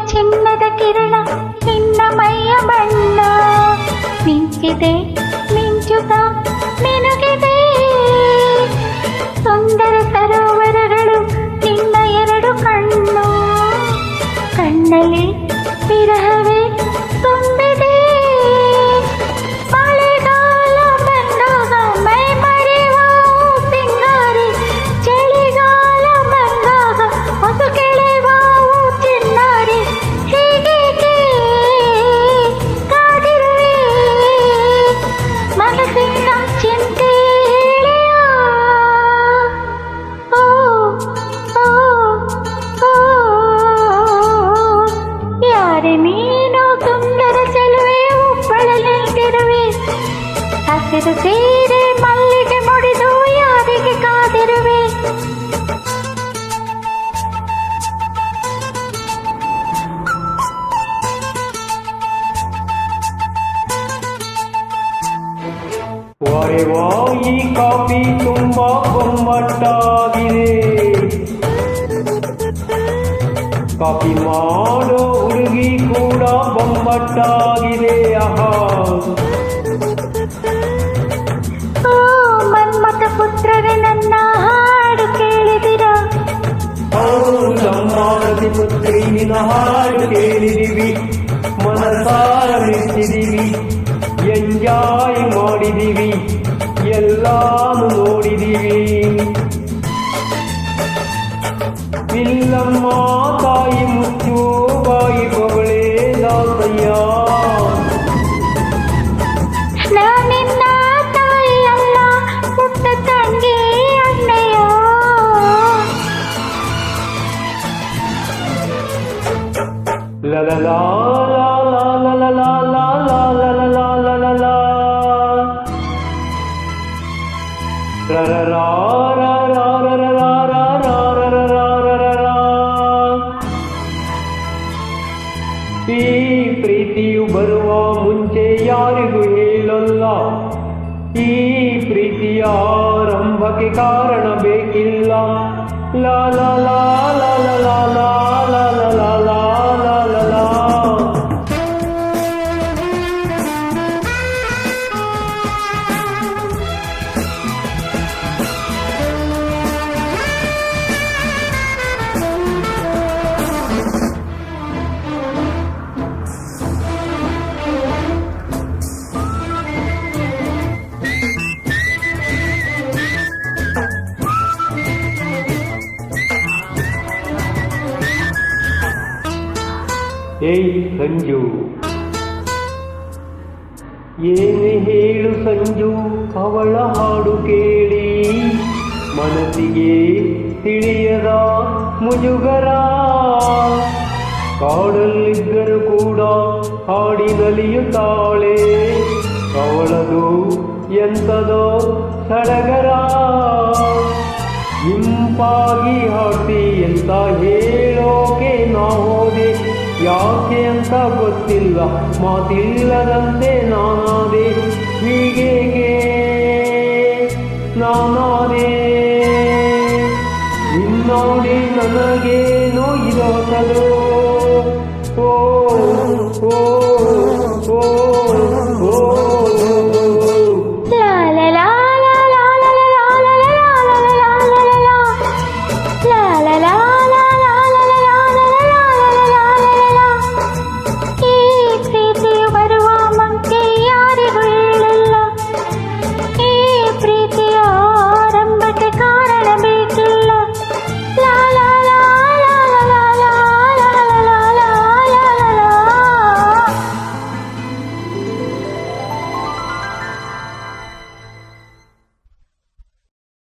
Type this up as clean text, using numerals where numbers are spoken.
ಚಿನ್ನದ ಕಿರಣ ನಿನ್ನ ಮೈಯ ಬಣ್ಣ ಮಿಂಚಿದೆ ಮಿಂಚುತ್ತ ಮಿನುಗಿದೆ ಸುಂದರ ಸರೋವರಗಳು ನಿನ್ನ ಎರಡು ಕಣ್ಣು ಕಣ್ಣಲ್ಲಿ ವಿರಹವೇ ತುಂಬಿದೆ ಮಳೆಗಾಲ ಬಂದಾಗ ಮೈ ಮರೆಯುವ ಸಿಂಗಾರಿ ಚಳಿಗಾಲ ಬಂದಾಗ ಹೊಸ ಕೆಳೆವ ಚಿನ್ನಾರಿ ಹೀಗೇಕೆ ಕಾದಿರುವೆ ಮನಸ್ಸಿನ ಚಿಂತೆ ಹೇಳಿಯ ಓ ಓ ಓ ಯಾರೇ ನೀನು ಸುಂದರ ಚೆಲುವೆ ಒಬ್ಬಳ ನಿಂತಿರುವೆ ಹಸಿರು ಸೀರೆ ಮಲ್ಲಿಗೆ ಮುಡಿದು ಯಾರಿಗೆ ಕಾದಿರುವೆ ವಾರೆ ವಾ ಈ ಕಾಫಿ ತುಂಬಾ ಬೊಮ್ಮಟ್ಟಾಗಿದೆ ಕಾಫಿ ಮಾಡೋ ಹುಡುಗಿ ಕೂಡ ಬೊಮ್ಮಟ್ಟಾಗಿದೆ ಆಹಾ ಓ ಮನ್ಮಥ ಪುತ್ರರೇ ನನ್ನ ಹಾಡು ಕೇಳಿದಿರಾ ನಮ್ಮ ರತಿ ಪುತ್ರಿ ನಿನ್ನ ಹಾಡು ಕೇಳಿದಿವಿ ಮನಸಾರ ಮೆಚ್ಚಿದಿವಿ ಎಂಜಾಯ್ ಮಾಡಿದಿವಿ ಎಲ್ಲಾನು ನೋಡಿದಿವಿ ಇಲ್ಲಮ್ಮ ತಾಯಿ ಮುಚ್ಚು ಬಾಯಿ ಬೊಗಳೆ ದಾಸಯ್ಯ ನಿನ್ನ ತಾಯಿ ಅಲ್ಲ ಪುಟ್ಟ ತಂಗಿ ಅಣ್ಣಯ್ಯ ಲಲಲಾ ಈ ಪ್ರೀತಿಯು ಬರುವ ಮುಂಚೆ ಯಾರಿಗೂ ಹೇಳಲ್ಲ ಈ ಪ್ರೀತಿಯ ಆರಂಭಕ್ಕೆ ಕಾರಣ ಬೇಕಿಲ್ಲ ಲಾ ಲಾ ಲಾ ಲಾ ಲಾ ಲಾ ಲಾ ಲಾ ಲಾ ಲಾ ಲಾ ಲಾ ಏಯ್ ಸಂಜು ಏನು ಹೇಳು ಸಂಜು ಅವಳ ಹಾಡು ಕೇಳಿ ಮನಸ್ಸಿಗೆ ತಿಳಿಯದ ಮುಜುಗರ ಕಾಡಲ್ಲಿದ್ದರೂ ಕೂಡ ಹಾಡಿನಲಿಯುತ್ತಾಳೆ ಅವಳದು ಎಂಥದೋ ಸಡಗರ ಇಂಪಾಗಿ ಹಾಡ್ತಿ ಅಂತ ಹೇಳೋಕೆ ನಾ ಹೋದೆ ಯಾಕೆ ಅಂತ ಗೊತ್ತಿಲ್ಲ ಮಾತಿಲ್ಲದಂತೆ ನಾನಾದೆ ಹೀಗೇಗೆ ನಾನಾದೆ ನಿನ್ನೋಡಿ ನನಗೇನೋ ಇದು ಹೊಸದು